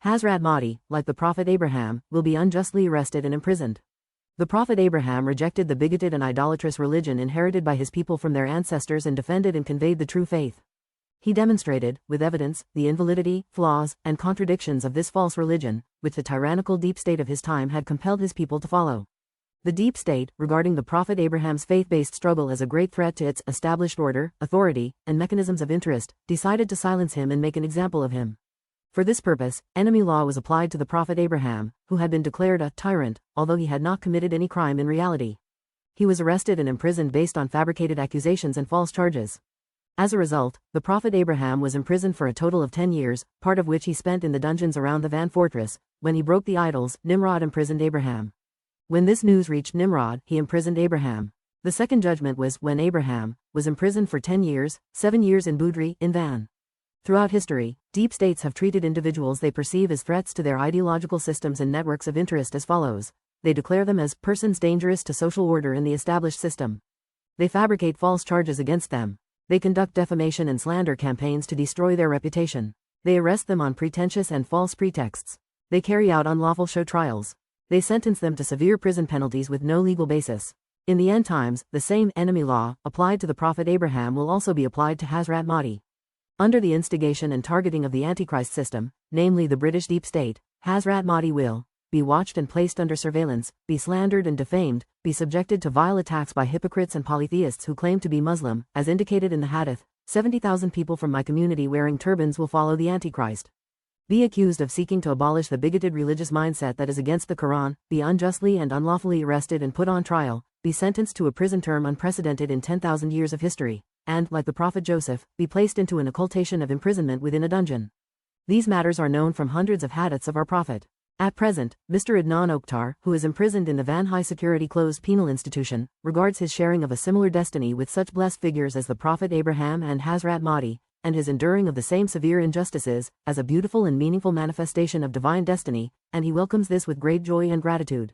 Hazrat Mahdi, like the Prophet Abraham, will be unjustly arrested and imprisoned. The Prophet Abraham rejected the bigoted and idolatrous religion inherited by his people from their ancestors and defended and conveyed the true faith. He demonstrated, with evidence, the invalidity, flaws, and contradictions of this false religion, which the tyrannical deep state of his time had compelled his people to follow. The deep state, regarding the Prophet Abraham's faith-based struggle as a great threat to its established order, authority, and mechanisms of interest, decided to silence him and make an example of him. For this purpose, enemy law was applied to the Prophet Abraham, who had been declared a tyrant, although he had not committed any crime in reality. He was arrested and imprisoned based on fabricated accusations and false charges. As a result, the Prophet Abraham was imprisoned for a total of 10 years, part of which he spent in the dungeons around the Van fortress. When he broke the idols, Nimrod imprisoned Abraham. When this news reached Nimrod, he imprisoned Abraham. The second judgment was when Abraham was imprisoned for 10 years, 7 years in Budri, in Van. Throughout history, deep states have treated individuals they perceive as threats to their ideological systems and networks of interest as follows. They declare them as persons dangerous to social order in the established system. They fabricate false charges against them. They conduct defamation and slander campaigns to destroy their reputation. They arrest them on pretentious and false pretexts. They carry out unlawful show trials. They sentence them to severe prison penalties with no legal basis. In the end times, the same enemy law applied to the Prophet Abraham will also be applied to Hazrat Mahdi. Under the instigation and targeting of the Antichrist system, namely the British deep state, Hazrat Mahdi will be watched and placed under surveillance, be slandered and defamed, be subjected to vile attacks by hypocrites and polytheists who claim to be Muslim, as indicated in the Hadith. 70,000 people from my community wearing turbans will follow the Antichrist. Be accused of seeking to abolish the bigoted religious mindset that is against the Quran, be unjustly and unlawfully arrested and put on trial, be sentenced to a prison term unprecedented in 10,000 years of history, and, like the Prophet Joseph, be placed into an occultation of imprisonment within a dungeon. These matters are known from hundreds of hadiths of our Prophet. At present, Mr. Adnan Oktar, who is imprisoned in the Van high-security closed penal institution, regards his sharing of a similar destiny with such blessed figures as the Prophet Abraham and Hazrat Mahdi, and his enduring of the same severe injustices, as a beautiful and meaningful manifestation of divine destiny, and he welcomes this with great joy and gratitude.